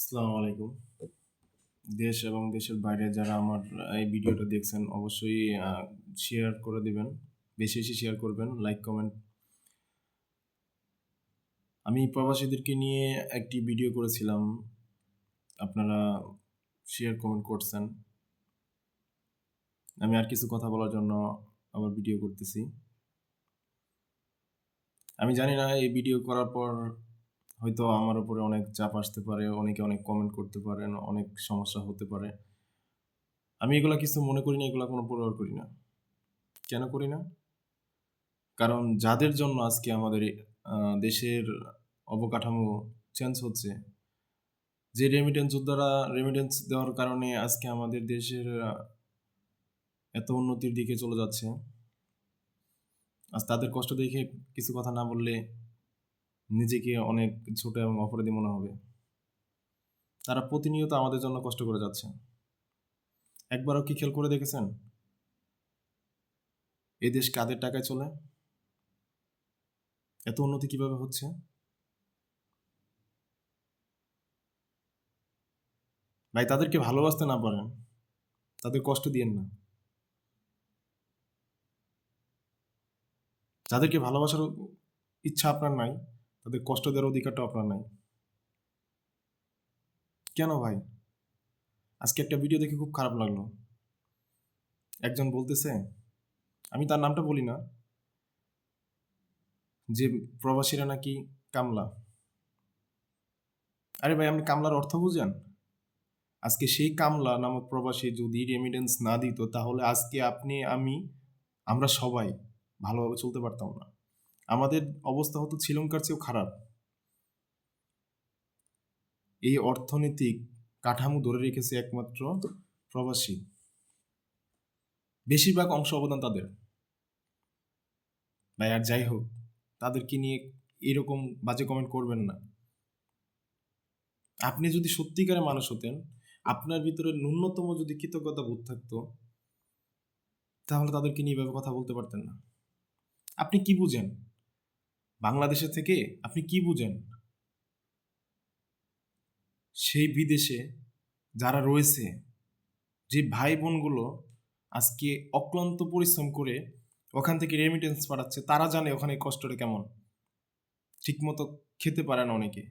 আসসালামু আলাইকুম। দেশ এবং দেশের বাইরে যারা আমার এই ভিডিওটা দেখছেন অবশ্যই শেয়ার করে দিবেন। বেশি, বেশি শেয়ার করবেন, লাইক, কমেন্ট। আমি প্রবাসীদেরকে নিয়ে একটি ভিডিও করেছিলাম। আপনারা শেয়ার, কমেন্ট করছেন। আমি আর কিছু কথা বলার জন্য আবার ভিডিও করতেছি। আমি জানি না এই ভিডিও করার পর হয়তো আমার উপরে অনেক চাপ আসতে পারে, অনেকে অনেক কমেন্ট করতে পারেন, অনেক সমস্যা হতে পারে। আমি এগুলা কিছু মনে করি না, এগুলা কোনো পরোয়া করি না। কেন করি না? কারণ যাদের জন্য আজকে আমাদের দেশের অবকাঠামো চেঞ্জ হচ্ছে, যে রেমিটেন্স যোদ্ধারা রেমিটেন্স দেওয়ার কারণে আজকে আমাদের দেশের এত উন্নতির দিকে চলে যাচ্ছে। আজ তাদের কষ্ট দেখে কিছু কথা না বললে নিজেকে অনেক ছোট এবং অপরাধী মনে হবে। তারা প্রতিনিয়ত আমাদের জন্য কষ্ট করে যাচ্ছে। একবারও কি খেয়াল করে দেখেছেন এই দেশ কাদের টাকায় চলে? এত উন্নতি কিভাবে হচ্ছে? ভাই, তাদেরকে ভালোবাসতে না পারেন, তাদের কষ্ট দিয়েন না। যাদেরকে ভালোবাসার ইচ্ছা আপনার নাই, তাদের কষ্ট দেওয়ার অধিকারটা আপনার নাই। কেন ভাই? আজকে একটা ভিডিও দেখে খুব খারাপ লাগলো। একজন বলতেছে, আমি তার নামটা বলি না, যে প্রবাসীরা নাকি কামলা। আরে ভাই, আপনি কামলার অর্থ বুঝেন? আজকে সেই কামলা নামক প্রবাসী যদি রেমিটেন্স না দিত, তাহলে আজকে আপনি, আমি, আমরা সবাই ভালোভাবে চলতে পারতাম না। আমাদের অবস্থা হতো শ্রীলঙ্কার চেয়েও খারাপ। এই অর্থনৈতিক কাঠামো ধরে রেখেছে একমাত্র প্রবাসী। বেশিরভাগ অংশ অবদান তাদের। ভাই, আর যাই হোক, তাদেরকে নিয়ে এরকম বাজে কমেন্ট করবেন না। আপনি যদি সত্যিকারের মানুষ হতেন, আপনার ভিতরে ন্যূনতম যদি কৃতজ্ঞতা বোধ থাকতো, তাহলে তাদেরকে নিয়ে এভাবে কথা বলতে পারতেন না। আপনি কি বুঝেন বাংলাদেশে থেকে? আপনি কি বুঝেন সেই বিদেশে যারা রয়েছে, যে ভাই বোনগুলো আজকে অক্লান্ত পরিশ্রম করে ওখান থেকে রেমিটেন্স পাঠাচ্ছে, তারা জানে ওখানে কষ্টটা কেমন। ঠিকমতো খেতে পারে না অনেকে,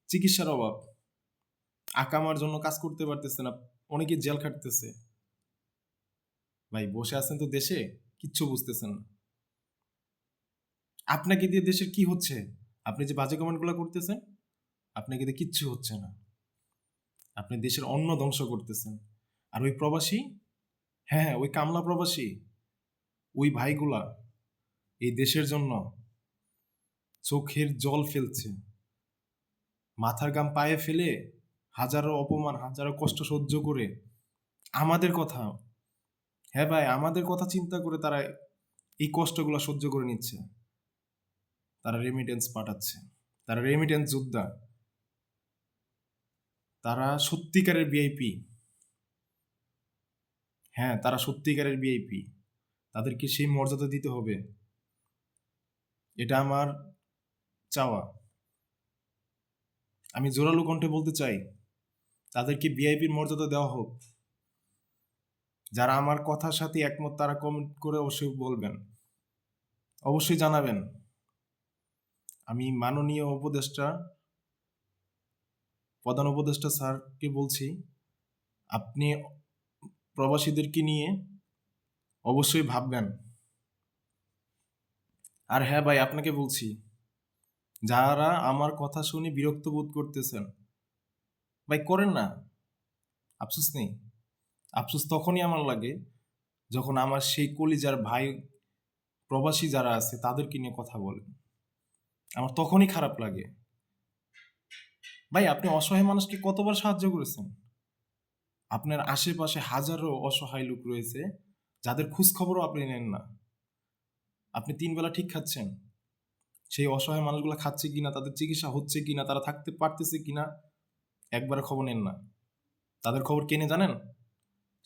চিকিৎসার অভাব, আকামার জন্য কাজ করতে পারতেছে না, অনেকে জেল খাটতেছে। ভাই, বসে আছেন তো দেশে, কিচ্ছু বুঝতেছেন না। আপনাকে দিয়ে দেশের কি হচ্ছে? আপনি যে বাজে কমেন্টগুলো করতেছেন, আপনাকে দিয়ে কিচ্ছু হচ্ছে না। আপনি দেশের অন্ন ধ্বংস করতেছেন। আর ওই প্রবাসী, হ্যাঁ হ্যাঁ, ওই কামলা প্রবাসী, ওই ভাইগুলা এই দেশের জন্য চোখের জল ফেলছে, মাথার ঘাম পায়ে ফেলে, হাজারো অপমান, হাজারো কষ্ট সহ্য করে আমাদের কথা, হ্যাঁ ভাই, আমাদের কথা চিন্তা করে তারা এই কষ্টগুলো সহ্য করে নিচ্ছে। তারা রেমিটেন্স পাঠাচ্ছে, তারা রেমিটেন্স যোদ্ধা, তারা সত্যিকারের ভিআইপি। হ্যাঁ, তারা সত্যিকারের ভিআইপি। তাদেরকে সেই মর্যাদা দিতে হবে, এটা আমার চাওয়া। আমি জোরালো কণ্ঠে বলতে চাই, তাদেরকে ভিআইপির মর্যাদা দেওয়া হোক। যারা আমার কথার সাথে একমত তারা কমেন্ট করে অবশ্যই বলবেন, অবশ্যই জানাবেন। আমি মাননীয় উপদেষ্টা, প্রধান উপদেষ্টা স্যারকে বলছি, আপনি প্রবাসীদেরকে নিয়ে অবশ্যই ভাববেন। আর হ্যাঁ ভাই, আপনাকে বলছি, যারা আমার কথা শুনে বিরক্ত বোধ করতেছেন, ভাই করেন না, আফসোস নেই। আফসোস তখনই আমার লাগে যখন আমার সেই কলিজার ভাই প্রবাসী যারা আছে তাদেরকে নিয়ে কথা বলেন, আমার তখনই খারাপ লাগে। ভাই, আপনি অসহায় মানুষকে কতবার সাহায্য করেছেন? আপনার আশেপাশে হাজারো অসহায় লোক রয়েছে যাদের খোঁজ খবরও আপনি নেন না। আপনি ৩ বেলা ঠিক খাচ্ছেন, সেই অসহায় মানুষগুলো খাচ্ছে কিনা, তাদের চিকিৎসা হচ্ছে কিনা, তারা থাকতে পারতেছে কিনা একবারে খবর নেন না। তাদের খবর কেনে জানেন?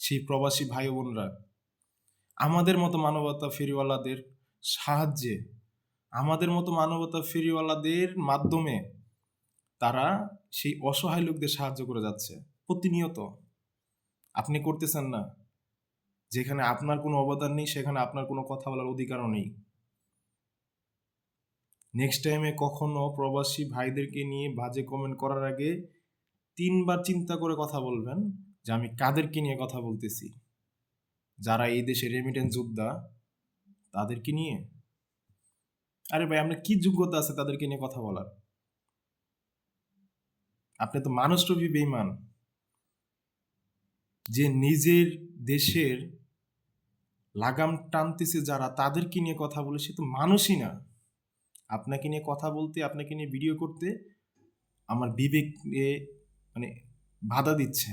সেই প্রবাসী ভাই বোনরা আমাদের মতো মানবতা ফেরিওয়ালাদের সাহায্যে, আমাদের মতো মানবতা ফেরিওয়ালাদের মাধ্যমে তারা সেই অসহায় লোকদের সাহায্য করে যাচ্ছে প্রতিনিয়ত। আপনি করতেছেন না। যেখানে আপনার কোনো অবদান নেই, সেখানে আপনার কোনো কথা বলার অধিকারও নেই। নেক্সট টাইমে কখনো প্রবাসী ভাইদেরকে নিয়ে বাজে কমেন্ট করার আগে ৩ বার চিন্তা করে কথা বলবেন যে আমি কাদেরকে নিয়ে কথা বলতেছি। যারা এই দেশে রেমিটেন্স যোদ্ধা তাদেরকে নিয়ে? আরে ভাই, আপনার কি যোগ্যতা আছে তাদেরকে নিয়ে কথা বলার? আপনি তো মানুষরূপী বেঈমান। যে নিজের দেশের লাগাম টানতেছে যারা, তাদেরকে নিয়ে কথা বলে সে তো মানুষই না। আপনাকে নিয়ে কথা বলতে, আপনাকে নিয়ে ভিডিও করতে আমার বিবেকে মানে বাধা দিচ্ছে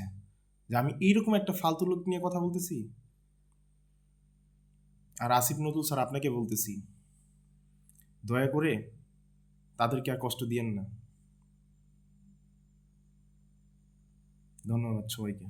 যে আমি এইরকম একটা ফালতু লোক নিয়ে কথা বলতেছি। আর আসিফ নজরুল স্যার, আপনাকে বলতেছি, দয়া করে তাদেরকে আর কষ্ট দিয়েন না। ধন্যবাদ সবাইকে।